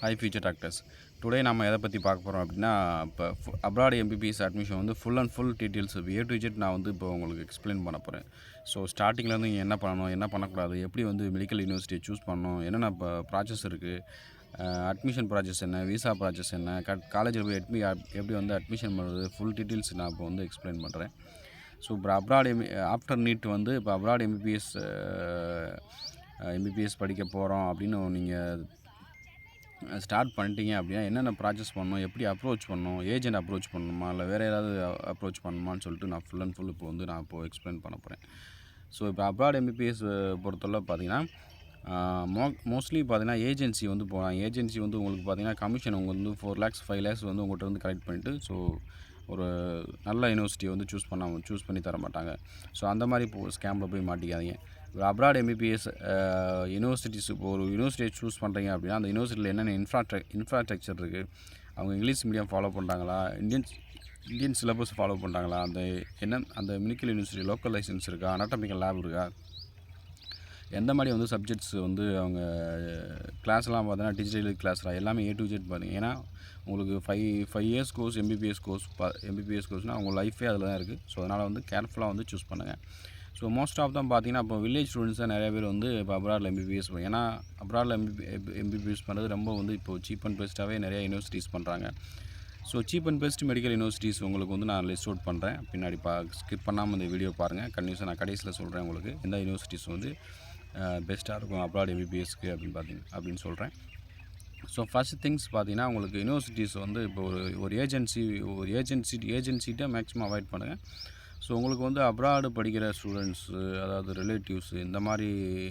High future doctors. Today நம்ம எதை பற்றி பார்க்க போகிறோம் அப்படின்னா, இப்போ அப்ராட் எம்பிபிஎஸ் அட்மிஷன் வந்து full and full details A to Z நான் வந்து இப்போ உங்களுக்கு எக்ஸ்பிளைன் பண்ண போகிறேன். ஸோ ஸ்டார்டிங்லேருந்து நீங்கள் என்ன பண்ணணும், என்ன பண்ணக்கூடாது, எப்படி வந்து மெடிக்கல் யூனிவர்சிட்டியை சூஸ் பண்ணணும், என்னென்ன இப்போ ப்ராசஸ் இருக்குது, அட்மிஷன் ப்ராசஸ் என்ன, விசா ப்ராசஸ் என்ன, காலேஜில் போய் எப்படி வந்து அட்மிஷன் பண்ணுறது, ஃபுல் டீட்டெயில்ஸ் நான் இப்போ வந்து எக்ஸ்பிளைன் பண்ணுறேன். ஸோ இப்போ அப்ராட் ஆஃப்டர் நீட் வந்து இப்போ அப்ராட் எம்பிபிஎஸ் படிக்க போகிறோம் அப்படின்னு நீங்கள் ஸ்டார்ட் பண்ணிட்டீங்க அப்படின்னா என்னென்ன ப்ராசஸ் பண்ணணும், எப்படி அப்ரோச் பண்ணணும், ஏஜென்ட் அப்ரோச் பண்ணணுமா, இல்லை வேறு ஏதாவது அப்ரோச் பண்ணணுமான்னு சொல்லிட்டு நான் ஃபுல் அண்ட் ஃபுல் இப்போ வந்து நான் இப்போது எக்ஸ்பிளைன் பண்ண போகிறேன். ஸோ இப்போ அப்ராட் எம்பிபிஎஸ் பொறுத்தவரை பார்த்தீங்கன்னா மோஸ்ட்லி பார்த்தீங்கன்னா ஏஜென்சி வந்து போகலாம். ஏஜென்சி வந்து உங்களுக்கு பார்த்தீங்கன்னா கமிஷன் உங்களுக்கு வந்து 4 lakhs 5 lakhs வந்து உங்கள்கிட்ட வந்து கலெக்ட் பண்ணிவிட்டு ஸோ ஒரு நல்ல யூனிவர்சிட்டியை வந்து சூஸ் பண்ணி தர மாட்டாங்க. ஸோ அந்த மாதிரி ஸ்கேமில் போய் மாட்டிக்காதீங்க. அப்ராட் எம்பிபிஎஸ் யூனிவர்சிட்டிஸ் இப்போ ஒரு யூனிவர்சிட்டியை சூஸ் பண்ணுறீங்க அப்படின்னா அந்த யூனிவர்சிட்டியில் என்னென்ன இன்ஃப்ராஸ்ட்ரக்சர் இருக்குது, அவங்க இங்கிலீஷ் மீடியம் ஃபாலோ பண்ணுறாங்களா, இந்தியன் சிலபஸ் ஃபாலோ பண்ணுறாங்களா, அந்த மெடிக்கல் யூனிவர்சிட்டி லோக்கல் லைசன்ஸ் இருக்கா, அனாட்டமிக்கல் லேப் இருக்கா, எந்த மாதிரி வந்து சப்ஜெக்ட்ஸ் வந்து அவங்க கிளாஸ்லாம் பார்த்தீங்கன்னா டிஜிட்டல் கிளாஸ்லாம் எல்லாமே ஏ டு ஜெட் பாருங்க. ஏன்னா உங்களுக்கு ஃபைவ் இயர்ஸ் கோர்ஸ் எம்பிபிஎஸ் கோர்ஸ்னால் உங்கள் லைஃபே அதில் தான் இருக்குது. ஸோ அதனால் வந்து கேர்ஃபுல்லாக வந்து சூஸ் பண்ணுங்கள். ஸோ மோஸ்ட் ஆஃப் தான் பார்த்தீங்கன்னா இப்போ வில்லேஜ் ஸ்டூடெண்ட்ஸ் தான் நிறைய பேர் வந்து இப்போ அப்ராடில் எம்பிபிஎஸ் ஏன்னா அப்ராடில் எம்பிபிஎஸ் பண்ணுறது ரொம்ப வந்து இப்போது சீப் அண்ட் பெஸ்ட்டாகவே நிறைய யூனிவர்சிட்டிஸ் பண்ணுறாங்க. So cheap and best medical universities உங்களுக்கு வந்து நான் லிஸ்ட் அவுட் பண்ணுறேன். பின்னாடி ஸ்கிப் பண்ணாமல் இந்த வீடியோ பாருங்கள். கண்டிப்பாக நான் கடைசியில் சொல்கிறேன் உங்களுக்கு எந்த யூனிவர்சிட்டிஸ் வந்து பெஸ்ட்டாக இருக்கும் அப்ராட் எம்பிபிஎஸ்க்கு அப்படின்னு சொல்கிறேன். ஸோ ஃபஸ்ட் திங்ஸ் பார்த்தீங்கன்னா உங்களுக்கு யூனிவர்சிட்டிஸ் வந்து இப்போ ஒரு ஏஜென்சிட்ட மேக்ஸிமம் அவாய்ட் பண்ணுங்கள். ஸோ உங்களுக்கு வந்து அப்ராடு படிக்கிற ஸ்டூடெண்ட்ஸு அதாவது ரிலேட்டிவ்ஸு இந்த மாதிரி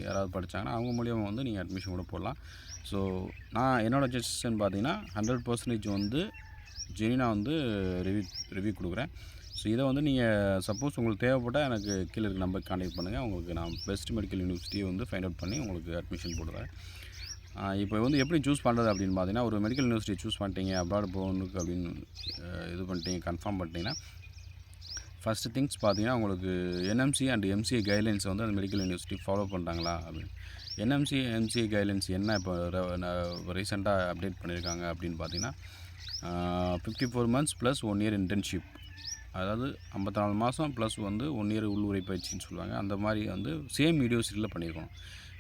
யாராவது படித்தாங்கன்னா அவங்க மூலியமாக வந்து நீங்கள் அட்மிஷன் கூட போடலாம். ஸோ நான் என்னோடய சஜஷன் பார்த்தீங்கன்னா 100% வந்து ஜெனினாக வந்து ரிவ்யூ கொடுக்குறேன். ஸோ இதை வந்து நீங்கள் சப்போஸ் உங்களுக்கு தேவைப்பட்டால் எனக்கு கீழே இருக்க நம்பருக்கு கான்டாக்ட் பண்ணுங்கள். உங்களுக்கு நான் பெஸ்ட் மெடிக்கல் யூனிவர்சிட்டியை வந்து ஃபைண்ட் அவுட் பண்ணி உங்களுக்கு அட்மிஷன் போடுறேன். இப்போ வந்து எப்படி சூஸ் பண்ணுறது அப்படின்னு பார்த்தீங்கன்னா ஒரு மெடிக்கல் யூனிவர்சிட்டி சூஸ் பண்ணிட்டீங்க அப்ராட் போகணுக்கு அப்படின்னு இது பண்ணிட்டீங்க கன்ஃபார்ம் பண்ணிட்டீங்கன்னா ஃபஸ்ட்டு திங்ஸ் பார்த்தீங்கன்னா உங்களுக்கு என்எம்சி அண்ட் எம்சிஏ கைட்லைன்ஸை வந்து அந்த மெடிக்கல் யூனிவர்சிட்டி ஃபாலோ பண்ணுறாங்களா அப்படின்னு. எம்சிஏ கைட்லைன்ஸ் என்ன இப்போ ரீசெண்டாக அப்டேட் பண்ணியிருக்காங்க அப்படின்னு பார்த்தீங்கன்னா 54 months ப்ளஸ் 1 year இன்டர்ன்ஷிப், அதாவது 54 மாதம் ப்ளஸ் வந்து 1 year உள்ளுரை பயிற்சின்னு சொல்லுவாங்க. அந்த மாதிரி வந்து சேம் யூனிவர்சிட்டியில் பண்ணியிருக்கோம்.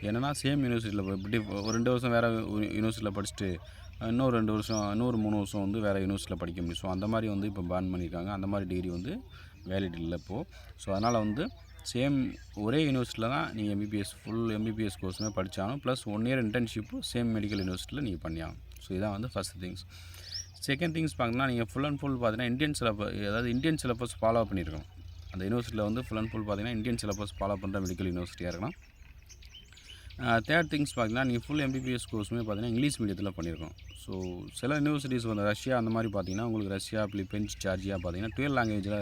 என்னென்னா சேம் யூனிவர்சிட்டியில் இப்படி ஒரு 2 வருஷம் வேறு யூனிவர்சிட்டியில் படிச்சுட்டு இன்னொரு 3 வருஷம் வந்து வேறு யூனிவர்சிட்டியில் படிக்க முடியும். ஸோ அந்த மாதிரி வந்து இப்போ பேன் பண்ணியிருக்காங்க. அந்த மாதிரி டிகிரி வந்து வேலிட் இல்லை இப்போது. ஸோ அதனால் வந்து ஒரே யூனிவர்சிட்டியில் தான் நீங்கள் ஃபுல் எம்பிபிஎஸ் கோர்ஸுமே படித்தாலும் plus 1 year internship same medical யூனிவர்சிட்டியில் நீங்கள் பண்ணியாகும். ஸோ இதான் வந்து ஃபஸ்ட் திங்ஸ். செகண்ட் திங்ஸ் பார்த்தீங்கன்னா நீங்கள் ஃபுல் அண்ட் ஃபுல் பார்த்தீங்கன்னா இந்தியன் சிலபஸ் ஃபாலோ பண்ணியிருக்கணும். அந்த யூனிவர்சிட்டியில் வந்து ஃபுல் அண்ட் ஃபுல் பார்த்தீங்கன்னா இந்தியன் சிலபஸ் ஃபாலோ பண்ணுற மெடிக்கல் யூனிவர்சிட்டியாக இருக்கணும். தேர்ட் திங்ஸ் பார்த்தீங்கன்னா நீங்கள் ஃபுல் எம்பிபிஎஸ் கோர்ஸுமே பார்த்தீங்கன்னா இங்கிலீஷ் மீடியத்தில் பண்ணியிருக்கோம். ஸோ சில யூனிவர்சிட்டிஸ் வந்து ரஷ்யா அந்த மாதிரி பார்த்தீங்கன்னா உங்களுக்கு ரஷ்யா, பிலிப்பைன்ஸ், ஜார்ஜியா பார்த்தீங்கன்னா 12 languageல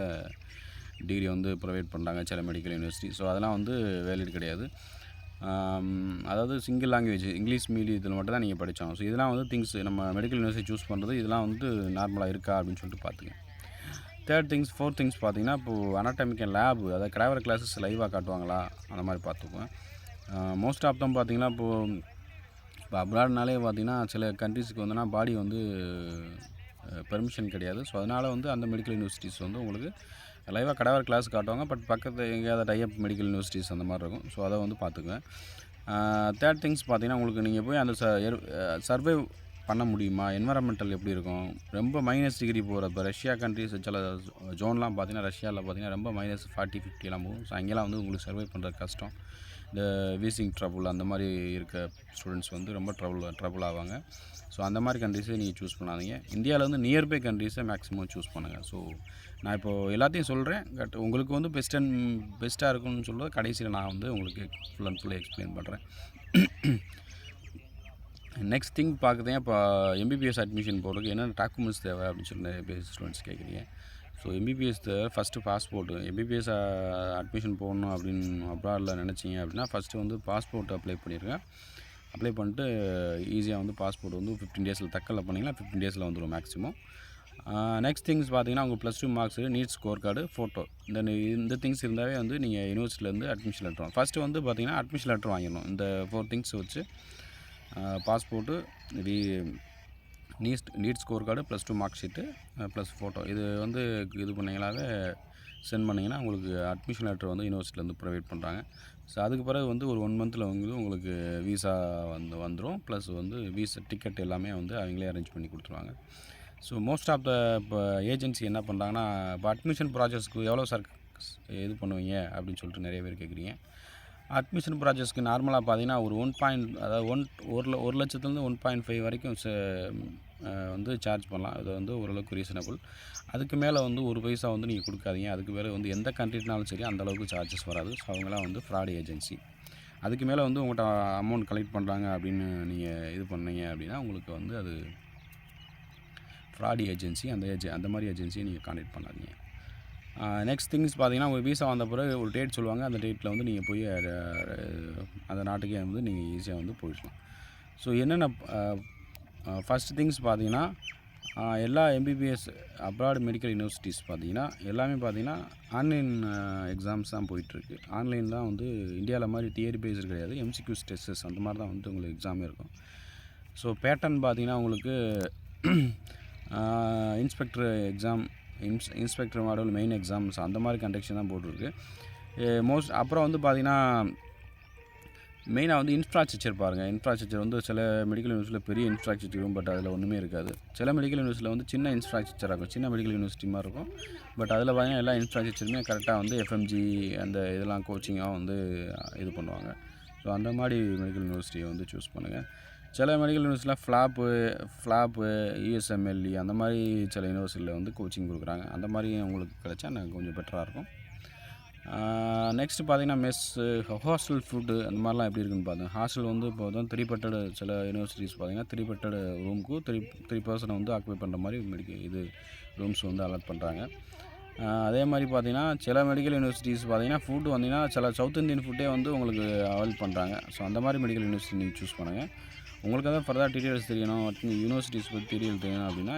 டிகிரி வந்து ப்ரொவைட் பண்ணுறாங்க சில மெடிக்கல் யூனிவர்சிட்டி. ஸோ அதெல்லாம் வந்து வேலிட் கிடையாது. அதாவது சிங்கிள் லாங்குவேஜ் இங்கிலீஷ் மீடியத்தில் மட்டும் தான் நீங்கள் படித்தோம். ஸோ இதெல்லாம் வந்து திங்ஸ் நம்ம மெடிக்கல் யூனிவர்சிட்டி சூஸ் பண்ணுறது இதெல்லாம் வந்து நார்மலாக இருக்கா அப்படின்னு சொல்லிட்டு பார்த்துங்க. ஃபோர்த் திங்ஸ் பார்த்தீங்கன்னா இப்போது அனாட்டமிக்கல் லேப் அதாவது கிராவர் கிளாஸஸ் லைவாக காட்டுவாங்களா அந்த மாதிரி பார்த்துக்குவேன். மோஸ்ட் ஆஃப் தான் பார்த்தீங்கன்னா இப்போ அப்ராட்னாலே பார்த்தீங்கன்னா சில கண்ட்ரிஸுக்கு வந்துன்னா பாடி வந்து பெர்மிஷன் கிடையாது. ஸோ அதனால் வந்து அந்த மெடிக்கல் யூனிவர்சிட்டிஸ் வந்து உங்களுக்கு லைவாக கடாவர் கிளாஸ் காட்டுவாங்க. பட் பக்கத்தில் எங்கேயாவது டைப் மெடிக்கல் யூனிவர்சிட்டிஸ் அந்த மாதிரி இருக்கும். ஸோ அதை வந்து பார்த்துக்குவேன். தேர்ட் திங்ஸ் பார்த்தீங்கன்னா உங்களுக்கு நீங்கள் போய் அந்த சர்வே பண்ண முடியுமா, என்வரான்மெண்டல் எப்படி இருக்கும், ரொம்ப மைனஸ் டிகிரி போகிற இப்போ ரஷ்யா கண்ட்ரிஸ் சில ஜோன்லாம் பார்த்தீங்கன்னா ரஷ்யாவில் பார்த்தீங்கன்னா ரொம்ப -40-50 போகும். ஸோ அங்கேலாம் வந்து உங்களுக்கு சர்வே பண்ணுறது கஷ்டம். இந்த வீசிங் ட்ரபுள் அந்த மாதிரி இருக்க ஸ்டூடெண்ட்ஸ் வந்து ரொம்ப ட்ரபுள் ஆவாங்க. ஸோ அந்த மாதிரி கண்ட்ரிஸை நீங்கள் சூஸ் பண்ணாதீங்க. இந்தியாவில் வந்து நியர்பை கண்ட்ரிஸை மேக்ஸிமம் சூஸ் பண்ணுங்கள். ஸோ நான் இப்போது எல்லாத்தையும் சொல்கிறேன். பட் உங்களுக்கு வந்து பெஸ்ட்டாக இருக்குன்னு சொல்கிறது கடைசியில் நான் வந்து உங்களுக்கு ஃபுல் அண்ட் ஃபுல்லாக எக்ஸ்பிளைன் பண்ணுறேன். நெக்ஸ்ட் திங் பார்க்குறேன் இப்போ எம்பிபிஎஸ் அட்மிஷன் போடுறதுக்கு என்னென்ன டாக்குமெண்ட்ஸ் தேவை அப்படின்னு சொல்லி நிறைய பேர் ஸ்டூடெண்ட்ஸ் கேட்குறீங்க. So MBBS first passport MBBS admission போடணும் அப்படின்னு அப்ராடில் நினச்சிங்க அப்படின்னா ஃபஸ்ட்டு வந்து பாஸ்போர்ட் அப்ளை பண்ணிடுங்க. அப்ளை பண்ணிட்டு ஈஸியாக வந்து பாஸ்போர்ட் வந்து 15 days தக்கலில் பண்ணிங்கன்னா 15 days வந்துடும் மேக்ஸிமம். நெக்ஸ்ட் திங்ஸ் பார்த்தீங்கன்னா உங்கள் +2 marks, NEET score card, photo இந்த திங்ஸ் இருந்தாவே வந்து நீங்கள் யூனிவர்சிட்டியிலேருந்து அட்மிஷன் லெட்டர் ஃபஸ்ட்டு வந்து பார்த்தீங்கன்னா அட்மிஷன் லெட்டர் வாங்கிடணும். இந்த 4 திங்ஸ் வச்சு passport, NEET score card +2 mark sheet plus photo இது வந்து இது பண்ணிங்கனாவே சென்ட் பண்ணிங்கன்னா உங்களுக்கு அட்மிஷன் லெட்டர் வந்து யூனிவர்சிட்டிலேருந்து ப்ரொவைட் பண்ணுறாங்க. ஸோ அதுக்கு பிறகு வந்து ஒரு 1 மந்தில் வந்து உங்களுக்கு வீசா வந்துடும். ப்ளஸ் வந்து வீசா டிக்கெட் எல்லாமே வந்து அவங்களே அரேஞ்ச் பண்ணி கொடுத்துருவாங்க. ஸோ மோஸ்ட் ஆஃப் த இப்போ ஏஜென்சி என்ன பண்ணுறாங்கன்னா, இப்போ அட்மிஷன் ப்ராசஸ்க்கு எவ்வளோ சார் இது பண்ணுவீங்க அப்படின்னு சொல்லிட்டு நிறைய பேர் கேட்குறீங்க. அட்மிஷன் ப்ராசஸ்க்கு நார்மலாக பார்த்தீங்கன்னா ஒரு அதாவது 1,00,000 1.5 வரைக்கும் வந்து சார்ஜ் பண்ணலாம். அது வந்து ஓரளவுக்கு ரீசனபிள். அதுக்கு மேலே வந்து ஒரு பைசா வந்து நீங்கள் கொடுக்காதீங்க. அதுக்கு மேலே வந்து எந்த கண்ட்ரினாலும் சரி அந்தளவுக்கு சார்ஜஸ் வராது. ஸோ அவங்களாம் வந்து ஃப்ராட் ஏஜென்சி. அதுக்கு மேலே வந்து உங்கள்கிட்ட அமௌண்ட் கலெக்ட் பண்ணுறாங்க அப்படின்னு நீங்கள் இது பண்ணீங்க அப்படின்னா உங்களுக்கு வந்து அது ஃப்ராட் ஏஜென்சி. அந்த மாதிரி ஏஜென்சியை நீங்கள் கான்டாக்ட் பண்ணாதீங்க. நெக்ஸ்ட் திங்ஸ் பார்த்தீங்கன்னா, ஒரு வீசா வந்த பிறகு ஒரு டேட் சொல்லுவாங்க. அந்த டேட்டில் வந்து நீங்கள் போய் அந்த நாட்டுக்கே வந்து நீங்கள் ஈஸியாக வந்து போயிடலாம். ஸோ என்னென்ன ஃபஸ்ட் திங்ஸ் பார்த்தீங்கன்னா, எல்லா எம்பிபிஎஸ் அப்ராட் மெடிக்கல் யூனிவர்சிட்டிஸ் பார்த்தீங்கன்னா எல்லாமே பார்த்தீங்கன்னா ஆன்லைன் எக்ஸாம்ஸ் தான் போயிட்டுருக்கு. ஆன்லைன் தான் வந்து இந்தியாவில் மாதிரி தியரி பேஸ்டு கிடையாது. எம்சிக்யூஸ் டெஸ்டஸ் அந்த மாதிரி தான் வந்து உங்களுக்கு எக்ஸாமே இருக்கும். ஸோ பேட்டர்ன் பார்த்தீங்கன்னா உங்களுக்கு inspector exam, inspector model, main exams அந்த மாதிரி கண்டக்ஷன் தான் போட்டிருக்கு. அப்புறம் வந்து பார்த்திங்கன்னா மெயினாக வந்து இன்ஃப்ராஸ்ட்ரக்சர் பாருங்கள். இன்ஃப்ராஸ்ட்ரக்சர் வந்து சில மெடிக்கல் யூனிவர்சிட்டியில் பெரிய இன்ஃப்ராஸ்ட்ரக்சர் இருக்கும். பட் அதில் ஒன்றுமே இருக்காது. சில மெடிக்கல் யூனிவர்சிட்டியில் வந்து சின்ன இன்ஃப்ராஸ்ட்ரக்சராக இருக்கும். சின்ன மெடிக்கல் யூனிவர்சிட்டி மாதிரி இருக்கும். பட் அதில் பார்த்திங்கன்னா எல்லா இன்ஃப்ராஸ்ட்ரக்சருமே கரெக்டாக வந்து எஃப்எம்ஜி அந்த இதெல்லாம் கோச்சிங்காக வந்து இது பண்ணுவாங்க. ஸோ அந்த மாதிரி மெடிக்கல் யூனிவர்சிட்டியை வந்து சூஸ் பண்ணுங்கள். சில மெடிக்கல் யூனிவர்சிட்டியில் ஃப்ளாப்பு யூஎஸ்எம்எல்இ அந்த மாதிரி சில யூனிவர்சிட்டியில் வந்து கோச்சிங் கொடுக்குறாங்க. அந்த மாதிரி உங்களுக்கு கிடைச்சா எனக்கு கொஞ்சம் பெட்டராக இருக்கும். நெக்ஸ்ட்டு பார்த்திங்கன்னா மெஸ்ஸு, ஹாஸ்டல் ஃபுட்டு அந்த மாதிரிலாம் எப்படி இருக்குன்னு பார்த்தேன். ஹாஸ்டல் வந்து இப்போ தான் 3 பெட்டட் சில யூனிவர்சிட்டிஸ் பார்த்திங்கன்னா 3 பெட்டட் ரூமுக்கு 3 பர்சனை வந்து ஆக்குபை பண்ணுற மாதிரி ரூம்ஸ் வந்து அலாட் பண்ணுறாங்க. அதே மாதிரி பார்த்திங்கன்னா சில மெடிக்கல் யூனிவர்சிட்டிஸ் பார்த்திங்கன்னா ஃபுட்டு வந்திங்கன்னா சில சவுத் இந்தியன் ஃபுட்டே வந்து உங்களுக்கு அவைல் பண்ணுறாங்க. ஸோ அந்த மாதிரி மெடிக்கல் யூனிவர்சிட்டி நீங்கள் சூஸ் பண்ணுங்கள். உங்களுக்கு ஃபர்தர் டீட்டெயில்ஸ் தெரியணும், யூனிவர்சிட்டிஸ் பற்றி தெரியணும் அப்படின்னா